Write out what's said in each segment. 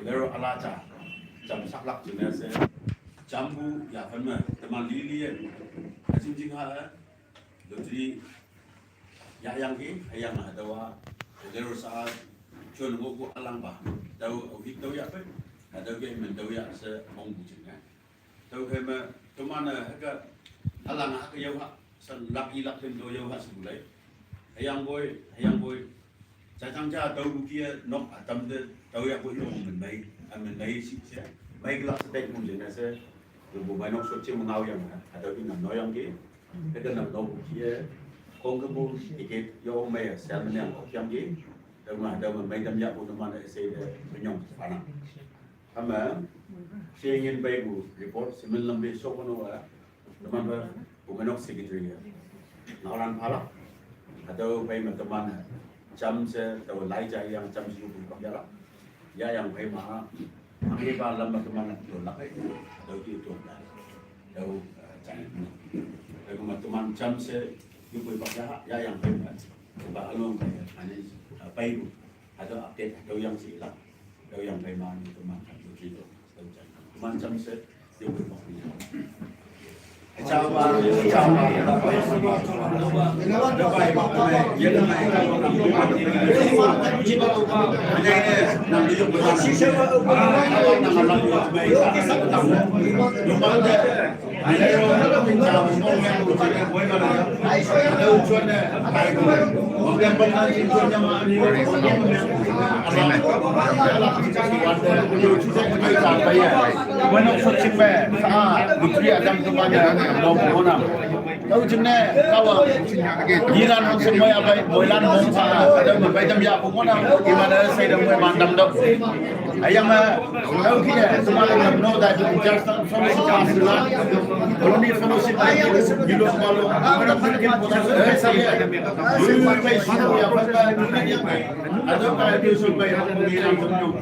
lero alaca jam saklak jenis jambu ya kan mah teman lilian cincin ha jadi ya yang ada wa lero saat chun ngoku alang ba tau hit tau ya pe ada ke men tau ya se mong bu jing tau ke ma teman ka alang ha ke yo ha san lak ilak tem do yo ha su lai yang boy trái thăng cha tàu kia nó ở tâm thế tàu ya cũng mình mấy xí xe mấy cái lắc tết mình liền là xe rồi bộ máy nó xuất chiếu ngao yang à tàu kia nằm nói yang cái nằm đâu kia con cái bu cái do mày xe mình đang học yang gì đâu mà mấy tâm giác của tụi mình sẽ để nhung phản ảnh à mà xe nhân bay bu report xe mình làm về số con nó tụi mình về bộ máy nó secretary nó làm phá lắm à tàu bay mà tụi mình chăm se tàu lái chạy yang chăm siêu bùn bạc giá giá yang phải mà anh đi vào làm mà tụi mình được lắc ấy đầu tiên tuần này đầu chạy rồi mà tụi mình chăm se siêu bùn bạc giá yang phải mà và luôn phải anh ấy bay luôn hay là update đầu yang gì lắm đầu yang phải mà tụi mình được gì rồi đầu chạy tụi mình chăm se siêu bùn bạc chào bà Long Mona. Đâu chừng này, đâu à? Đi ra nó xem mấy ai mỗi lần mông pha, đâu mà bây giờ giờ cũng có đâu, thì mà nó xây được 10 万 năm đâu. Ấy mà đâu khi này, chúng ta làm know that just from the past là, only fellowship này, you don't follow. Mà nó phải kiếm một cái gì đấy, you phải xin ya phải cái đâu phải điều số bảy nó đi làm trong nhiều.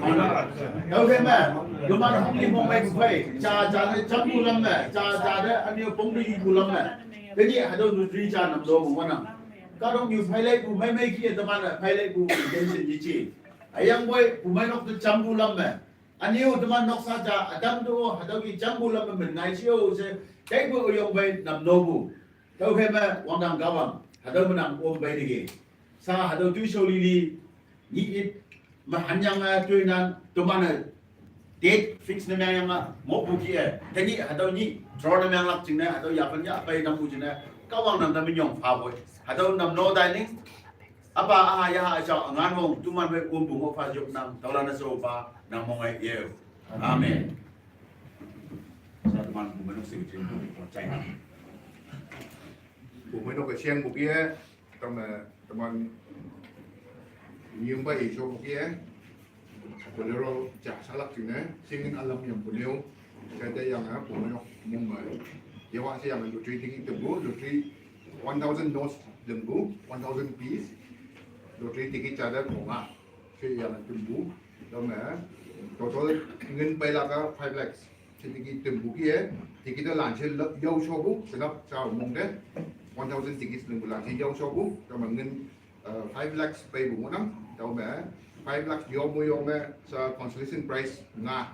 Đâu thế mà chúng ta không đi một mấy phải, cha chắc mua lắm này, cha đấy anh yêu bông đi mua lắm này. Cái gì ở đâu đi cha nằm đâu cũng nào. Các đồng nghiệp phải lấy của mấy kia tụi mình phải lấy của cái gì gì. Ayang boy của mấy nó cứ chăm mua lắm này. Anh yêu tụi mình nó sao cha, Adam đâu, ở đâu cái chăm mua lắm mình ngày chiều sẽ cái của yêu về nằm đâu bu. Đâu phải mà quan tâm cao bằng, ở đâu mình nằm ôm về đi. Sa ở đâu chui sâu đi ít mà hắn yang chui nan tụi mình date fix na yang mo buki thế nhỉ ở đâu nhỉ draw na yang lắc chừng này ở đâu ya phân ya bay nằm bu chừng này cao bằng nằm mình nhong phá bội ở đâu nằm no dining apa ya cho ngan mong tụi mình phải uống bụng pha dục nằm tao là nó sofa nằm mong ai yêu amen sa tụi mình nó sinh trên chạy nằm Bumeinok cái sen bu kia tụi mình nhiều bay số bu kia Bolero cak salak sini, singin alam yang beliau, saya yang Bumeinok Mumbai. Jawab saya yang lutri tinggi tembu, lutri 1,000 nos lembu, 1,000 piece, lutri tinggi cara konga, saya yang tembu, dan total ingin bayar ke 5 lakhs, saya tinggi tembu kia, tinggi tu lancar jauh sobu, sebab saya mungkin 1,000 tinggi lembu lancar jauh sobu, dan ingin 5 lakhs bayar bunga, tahu tak? 5 lakhs yo sa consolation price nga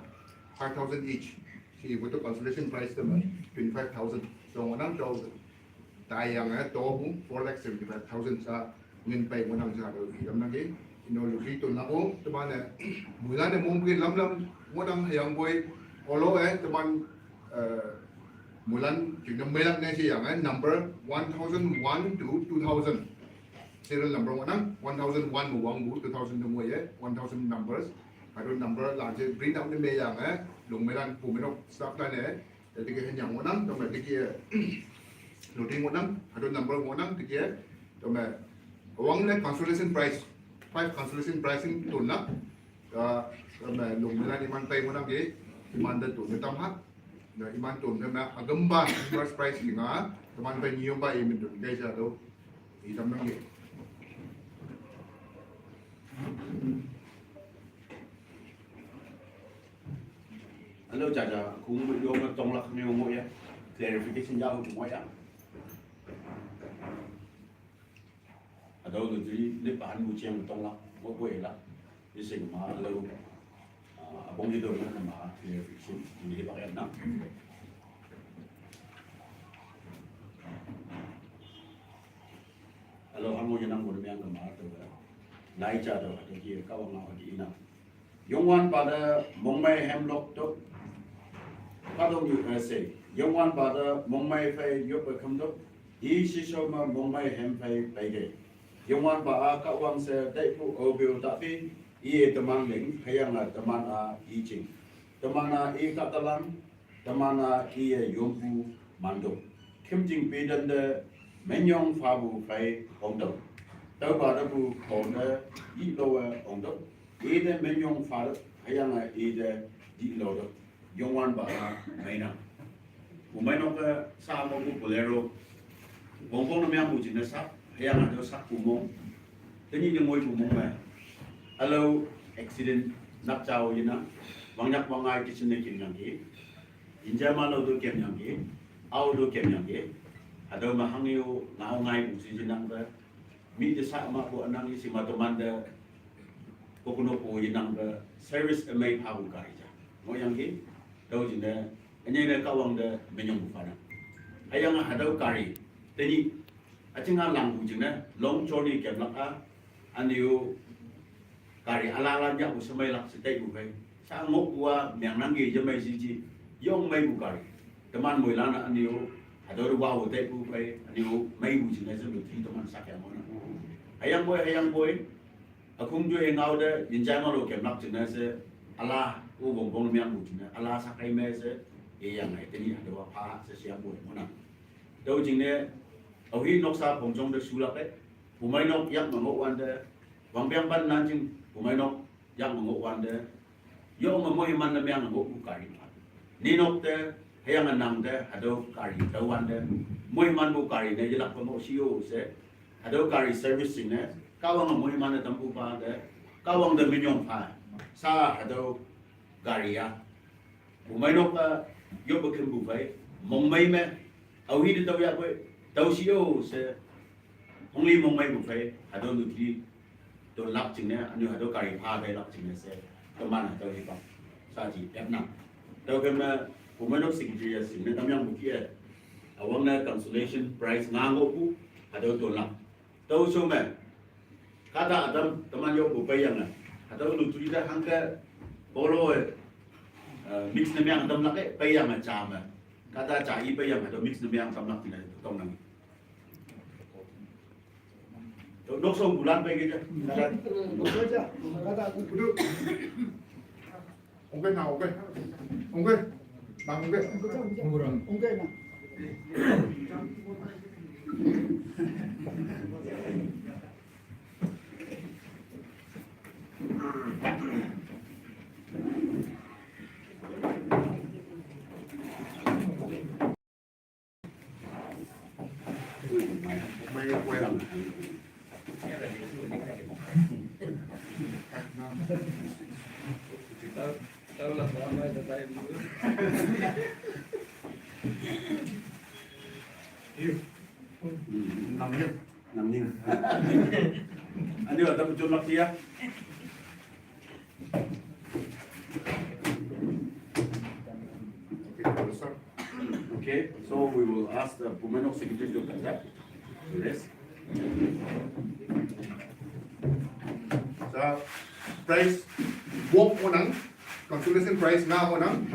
5,000 each. Si buto consolation price naman 25,000. So wanang daw tayang to 4,75,000 sa ngin pay wanang sa do idam na gi ino lukito na ko taman mula na mungkin lam wanang yang boy olo taman mulan jingam melang na siya number 1,001 to 2,000. Serial number 1,001 muang bu 2,000 number 1,000 numbers. Ada number lanjut bring down the yang lung melan Bumeinok staff lain jadi kita yang wanang, tambah tiga loading wanang, ada number wanang tiga, tambah uang ni consolation price, 5 consolation pricing tu nak, tambah lung melan iman pay wanang ke, iman dah tu netam hat, iman tu tambah agamba first price lima, teman pay nyium pay iman tu, guys ada, idam nang ke. Hello chả cũng bị vô trong là nhiều mỗi clarification giao của mỗi ăn ở đâu rồi thì lấy bán một chiếc trong là mỗi buổi là đi sinh mà lâu bong itu nama clear fiction ini pakai nak kalau kamu yang boleh yang kemana tu naik cara tu dia kau mau di ina Yongwan pada Mumbai Hemlock tu kau USA Yongwan pada Mumbai fai yup berkem tu isi sama Mumbai Hem fai bagai Yongwan pada kau wang se taipu obio tapi ia teman ling hayang teman ijing teman katalan teman ia yompu manduk kimjing bedan de menyong fabu fai ondok tau pada bu onda i loa ondok ide menyong fa hayang ide di loa yongwan ba maina Bumeinok ke sama bu bolero bongbong namanya bu jenis sak hayang ada sak kumong ini yang mau kumong mai Hello, accident nak jauh je nak, banyak bangai kisah ni kem yang ke, injak malu tu kem yang ke, awal tu kem yang ke, ada mahang yo ngau ngai usi jenang ber, mi desa mak bu anang isi matuman de, kokono po jenang ber, service amai pabu kari je, mau yang ke, tahu jenah, ini de kawang de menyong bufana, ayang ada kari, jadi, acing alang bu jenah, long journey kem nak aniu kari ala-ala jak usamai lak setai bukai. Sang mok gua yang nanggi jamai siji yong mai bukari. Teman moi lana aniu ada ruwa utai bukai aniu mai bu jina se luti teman sakya mona. Hayang boy akung jo engau de injai malo kem lak jina se ala u bongbong miang bu jina ala sakai me se yang ngai teni ada wa pa se siam boy mona. Dau jine awi noksa bongjong de sulak de Bumeinok yang mengok de wang biang ban nanjing Bumeinok yang mengukwan de, yo memoy man na yang menguk kari. Ninok de, hayang anang de, ado kari tawan de, moy man bu kari ne jelak pemok siyo se, ado kari servicing ne, kawang moy man na tampu pa de, kawang de minyong pa, sa ado kari ya. Bumeinok yo bekem bu fai, mongmay me, awi de taw ya boy, taw siyo se, only mongmay bu fai, ado nutriตัวรับจริงเนี่ยอันนี้เราการพาไปรับจริงเนี่ยเสร็จประมาณตัวนี้ป่ะสาธิตแบบนั้นเราเกิดมาผมไม่ต้องสิ่งที่จะสิ่งนั้นทำยังบุกี้เอาวันนั้น consolation prize งานก็ปุ๊บเราตัวรับตัวชมไหมข้าตาทำมันยกบุไปยังไงเราดูทุกที่ทั้งแค่โปโลmix น้ำยังทำลักไปยังไงจามข้าตาจ่ายไปยังไงตัว mix น้ำยังทำลักที่ไหนตรงนั้นDok song bulan pergi je. Duduk je. Kata aku. Duduk. Ongkai nak, ongkai. Ongkai. Bang ongkai. Ongkai nak. Mai kuai lang. Tahu lah ramai tertarik dulu. Namanya. Ani ada muncul lagi ya. Okay, so we will ask the Bumeinok secretary to conduct this. Sa price walk mo nang consolation price nga mo nang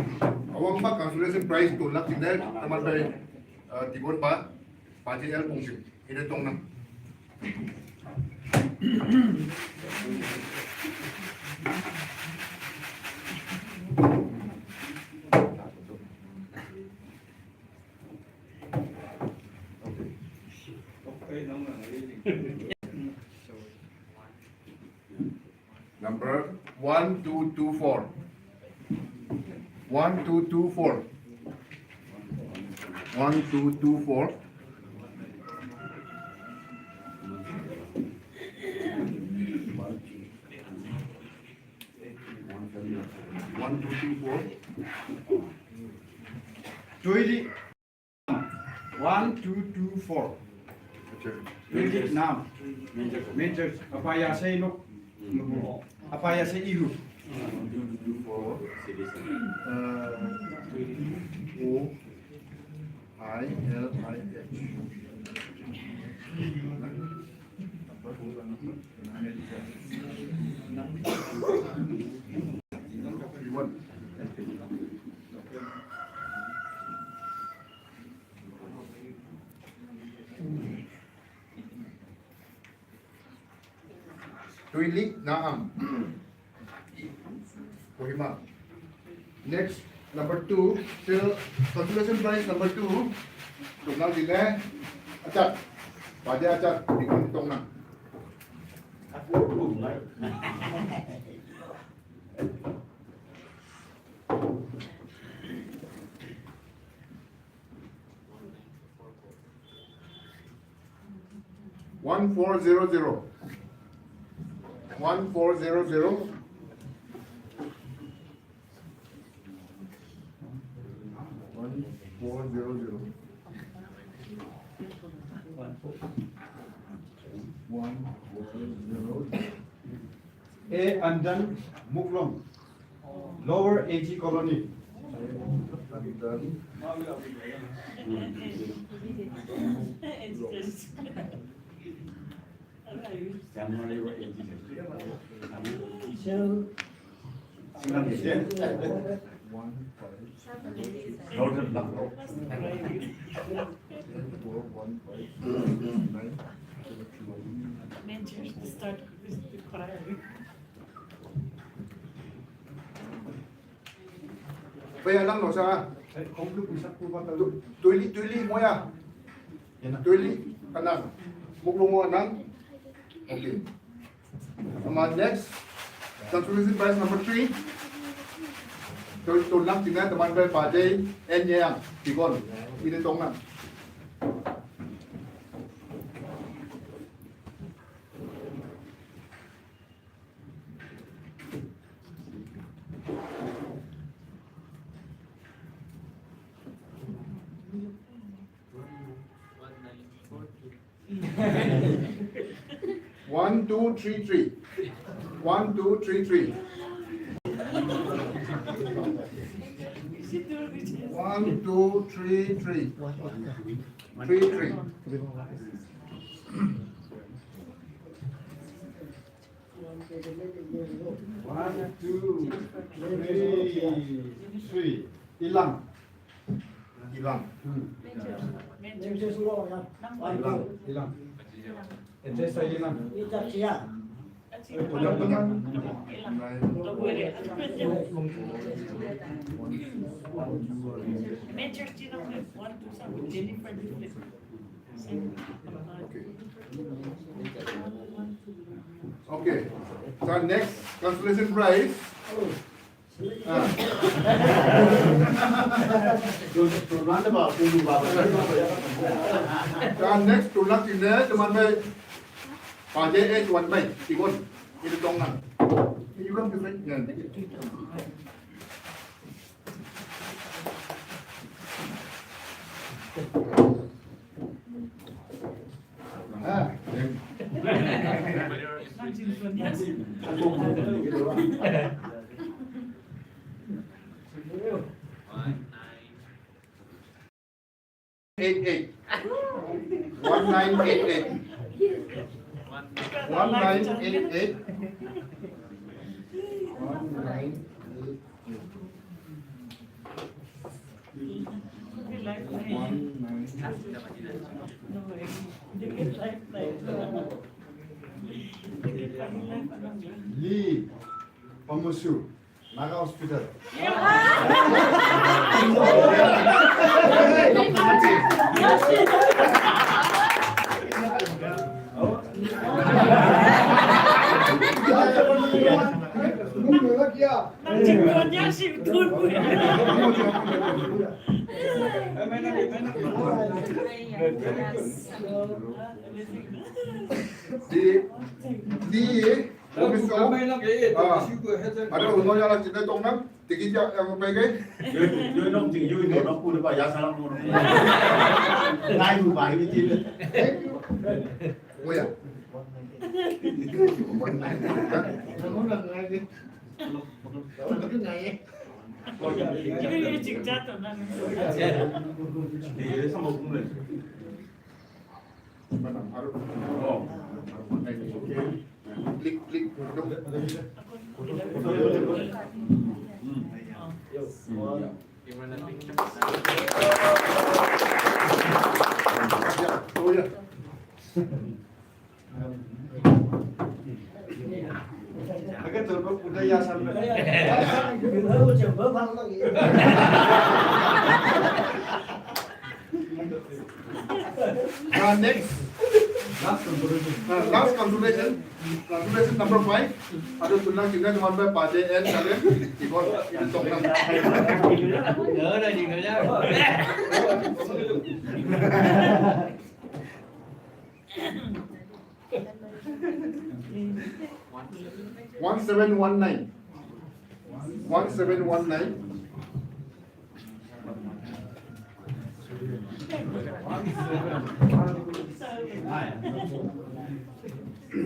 awang ba consolation price tulak tinday taman bay tibon pa PJL pungsi ina tong nang Okay, naman. number 1224 1224 1224 Joy 1224. Minjit nam. Minjit apa ya saya nuk? Apa ya saya ihu? 1224 series. O I L I H. Tuilik Naam. Kohima. Next, number 2, still calculation price number 2. Tunggal dile acat. Pada acat dengan tong na. One four zero zero. 1400. A Andan Muklong, Lower AG Colony. Bây lang no sa Không được sắp qua tàu. tuili mo ya. Tuili kanang muklong mo nang. Okay. Next, calculation price number 3. Tôi lắm chính là tầm ăn về bà dây en nhé à, chỉ còn đi đến tông nào. One, two, three, three. 1, 2, 3, 3. 1, 2, 3, 3. 3, 3. One, two, three. Ilang. Ilang. Ilang. Address ay ilang. Okay. So next calculation price. So next tulak ini teman bay pajak tuan bay tikun itu tongan. Ini juga different. Eight eight. 1988. 1988. 1988. Lee Pamusu, Naga Hospital. Di Komiso ada umurnya lah kita tongnam tiga yang bagai Yo nong ting yo no ku de ba ya salam no. Ngai bu ba ni tin. oh ya Ini cikcat tuh nang. Di sama kumle. Mana harus. Oh. Klik klik. Gimana nih? Ya, oh ya. Agak tuh udah ya sampai. Next. Last consultation. Consultation number 5. Ada tulang juga teman saya pada N kalian. Ikut untuk Nhớ đây nhìn rồi nhá. 1719. 1719.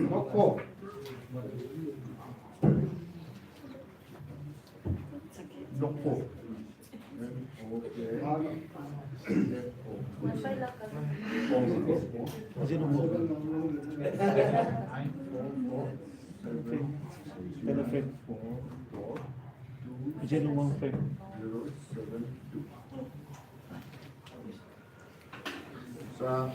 먹고 놓고. 이제 너무 돼. 자,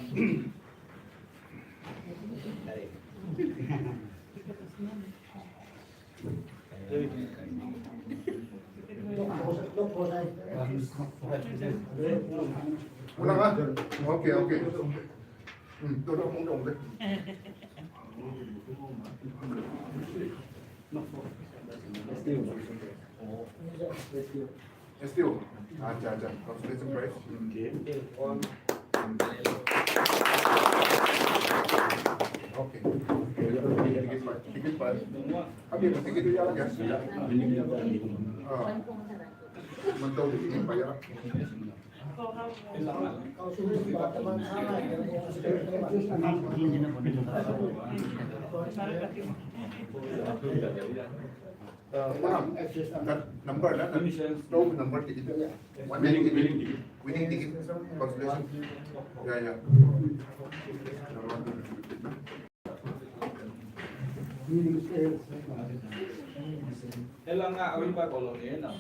올라가. 오케이 오케이. 또 먹는 온데. STO. 아자. Constellation price. Oke. Tiket Pak. Habis tiket itu jalan ya. Mentok ini Pak ya. Number lah, stove number tiket. Winning tiket, constellation. Ya. Elang nga awin pa koloni na.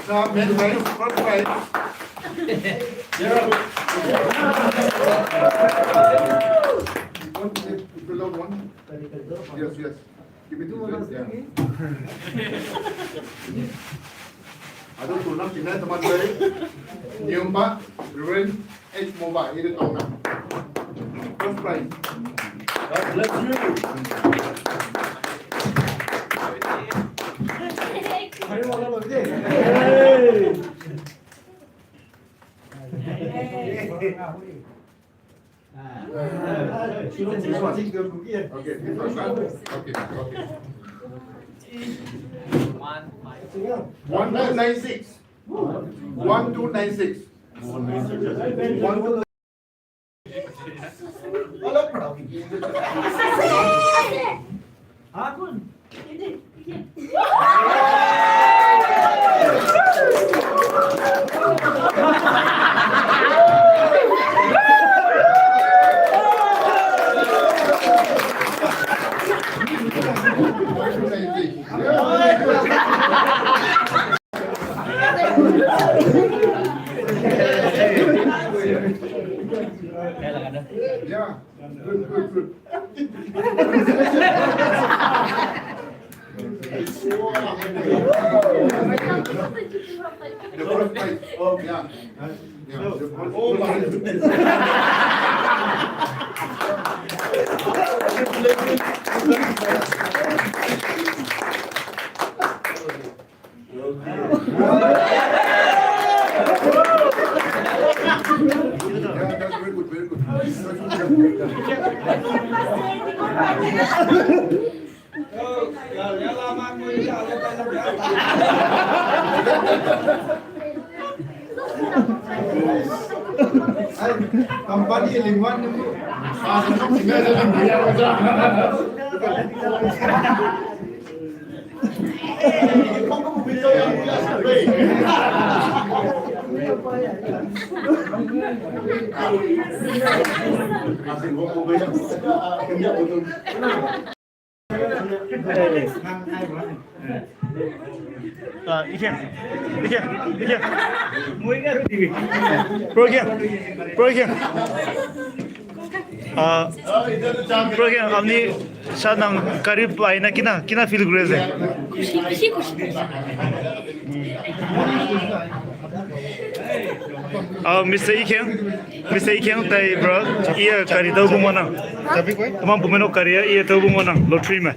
Sa main price, first price. Below one. Yes. Give it to yeah. Ada tulang sini teman saya. Nyumpa Ren H Mobile ini tahu nak. First price. God bless you. 잘 먹어 이제. 지금 그게 Okay, first one. Okay. 1296. 1296. Akun. Yeah, good. The first price. Oh, yeah. Oh my goodness. Yeah, that's very good. Kaya lamang mo yung alam pa lang yan. Company lingwan itu. 이렇게 Program हमने शायद हम करीब आए ना किना feel करे से mister इखेंग ताई ब्रो ये करी तो बुमोना तमाम बुमेनो करी ये तो बुमोना लॉटरी में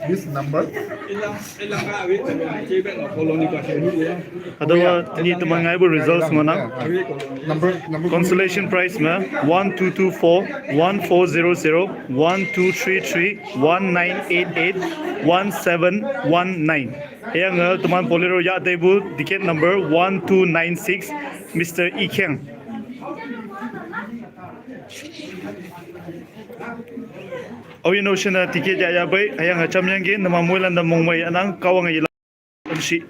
This number Ilang ka awit sa chibet ng colony pa siya dulu. अदवा तनी तमंगाई बो रिजल्ट्स मना number consolation prize में 1224 1400 1233 1988 1719 yang teman bolero ya debu ticket number 1296 Mr. Ikeng Oye no shena ticket ya bai ayang acham yang ge nama moilan da mongmai anang kawang ila shi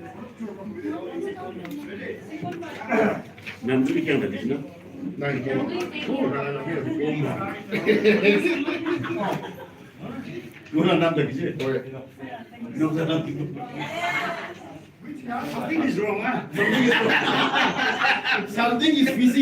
Nanti ikan tadi na. Guna nam tadi je. Nam tadi. Something is wrong, ah. Something is busy.